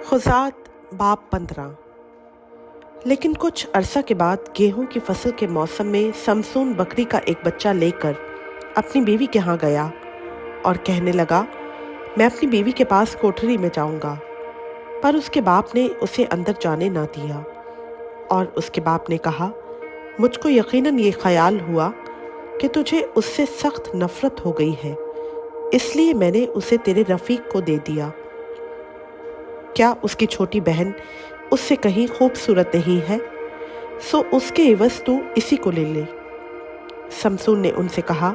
खुज़ात बाब 15। लेकिन कुछ अरसा के बाद गेहूं की फसल के मौसम में समसून बकरी का एक बच्चा लेकर अपनी बीवी के यहाँ गया और कहने लगा, मैं अपनी बीवी के पास कोठरी में जाऊंगा। पर उसके बाप ने उसे अंदर जाने ना दिया और उसके बाप ने कहा, मुझको यकीनन ये ख्याल हुआ कि तुझे उससे सख्त नफरत हो गई है, इसलिए मैंने उसे तेरे रफ़ीक को दे दिया। क्या उसकी छोटी बहन उससे कहीं खूबसूरत नहीं है? सो उसके एवज़ तू इसी को ले ले। समसून ने उनसे कहा,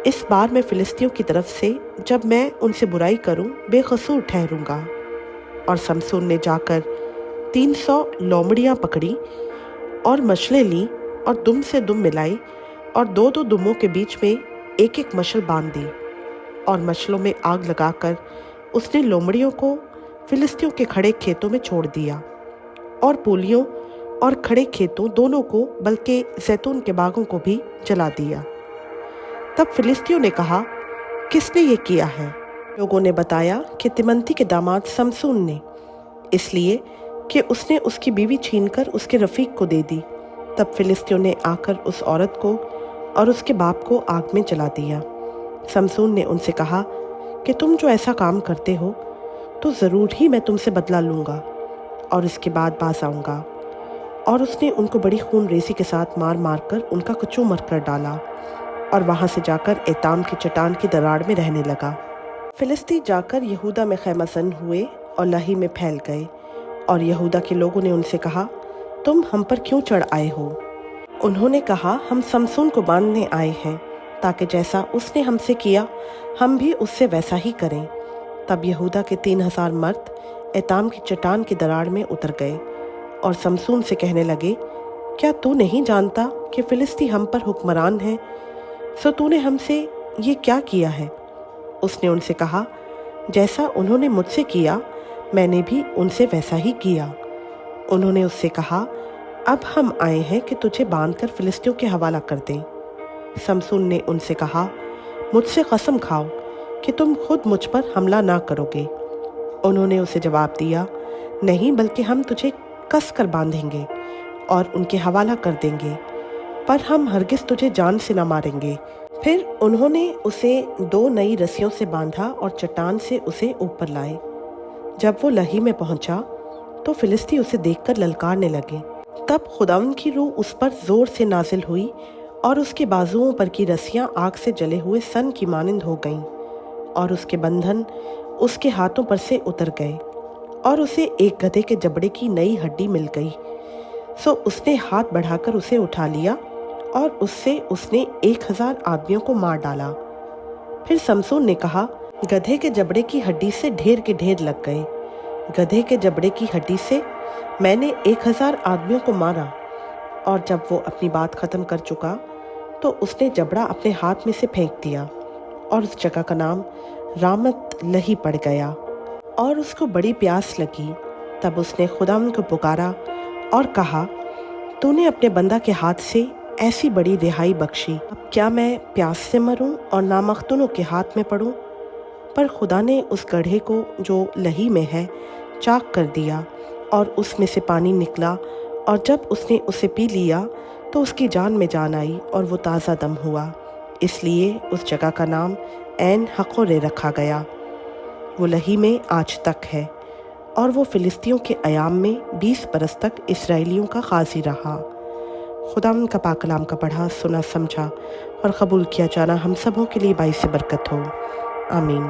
इस बार मैं फिलिस्तियों की तरफ से जब मैं उनसे बुराई करूं बेकसूर ठहरूंगा। और समसून ने जाकर 300 लोमड़ियां पकड़ी और मशलें ली और दुम से दुम मिलाई और दो दो दुमों के बीच में एक एक मशल बांध दी और मशलों में आग लगाकर उसने लोमड़ियों को फिलिस्तियों के खड़े खेतों में छोड़ दिया और पूलियों और खड़े खेतों दोनों को, बल्कि जैतून के बागों को भी जला दिया। तब फिलिस्तियों ने कहा, किसने ये किया है? लोगों ने बताया कि तिमंती के दामाद समसून ने, इसलिए कि उसने उसकी बीवी छीनकर उसके रफ़ीक को दे दी। तब फिलिस्तियों ने आकर उस औरत को और उसके बाप को आग में जला दिया। समसून ने उनसे कहा कि तुम जो ऐसा काम करते हो तो ज़रूर ही मैं तुमसे बदला लूँगा और इसके बाद बाज आऊँगा। और उसने उनको बड़ी खून रेसी के साथ मार मार कर उनका कचूमर कर डाला और वहाँ से जाकर एताम की चट्टान की दरार में रहने लगा। फिलिस्ती जाकर यहूदा में खैमासन हुए और लही में फैल गए और यहूदा के लोगों ने उनसे कहा, तुम हम पर क्यों चढ़ आए हो? उन्होंने कहा, हम समसून को बांधने आए हैं ताकि जैसा उसने हमसे किया हम भी उससे वैसा ही करें। तब यहूदा के 3000 मर्द एताम की चट्टान की दरार में उतर गए और समसून से कहने लगे, क्या तू नहीं जानता कि फिलिस्ती हम पर हुक्मरान है? सो तूने हमसे ये क्या किया है? उसने उनसे कहा, जैसा उन्होंने मुझसे किया मैंने भी उनसे वैसा ही किया। उन्होंने उससे कहा, अब हम आए हैं कि तुझे बांधकर फिलिस्तियों के हवाला कर दें। समसून ने उनसे कहा, मुझसे कसम खाओ कि तुम खुद मुझ पर हमला ना करोगे। उन्होंने उसे जवाब दिया, नहीं, बल्कि हम तुझे कस कर बांधेंगे और उनके हवाला कर देंगे, पर हम हरगिज़ तुझे जान से ना मारेंगे। फिर उन्होंने उसे 2 नई रस्सियों से बांधा और चट्टान से उसे ऊपर लाए। जब वो लही में पहुंचा तो फिलिस्ती उसे देखकर ललकारने लगे। तब खुदावंद की रूह उस पर जोर से नाजिल हुई और उसके बाजुओं पर की रस्सियां आग से जले हुए सन की मानिंद हो गईं और उसके बंधन उसके हाथों पर से उतर गए और उसे एक गधे के जबड़े की नई हड्डी मिल गई। सो उसने हाथ बढ़ाकर उसे उठा लिया और उससे उसने 1000 आदमियों को मार डाला। फिर समसून ने कहा, गधे के जबड़े की हड्डी से ढेर के ढेर लग गए। गधे के जबड़े की हड्डी से मैंने 1000 आदमियों को मारा। और जब वो अपनी बात ख़त्म कर चुका तो उसने जबड़ा अपने हाथ में से फेंक दिया और उस जगह का नाम रामत लही पड़ गया और उसको बड़ी प्यास लगी। तब उसने खुदावंद को पुकारा और कहा, तूने अपने बंदा के हाथ से ऐसी बड़ी रिहाई बख्शी, अब क्या मैं प्यास से मरूं और नामख्तूनों के हाथ में पड़ूं? पर खुदा ने उस गड्ढे को जो लही में है चाक कर दिया और उसमें से पानी निकला और जब उसने उसे पी लिया तो उसकी जान में जान आई और वो ताज़ा दम हुआ। इसलिए उस जगह का नाम ऐन हकोरे रखा गया। वो लही में आज तक है और वो फिलिस्तियों के अयाम में 20 बरस तक इसराइलियों का गाजी रहा। खुदावंद का पाक कलाम का पढ़ा, सुना, समझा और कबूल किया जाना हम सबों के लिए बाइस बरकत हो। आमीन।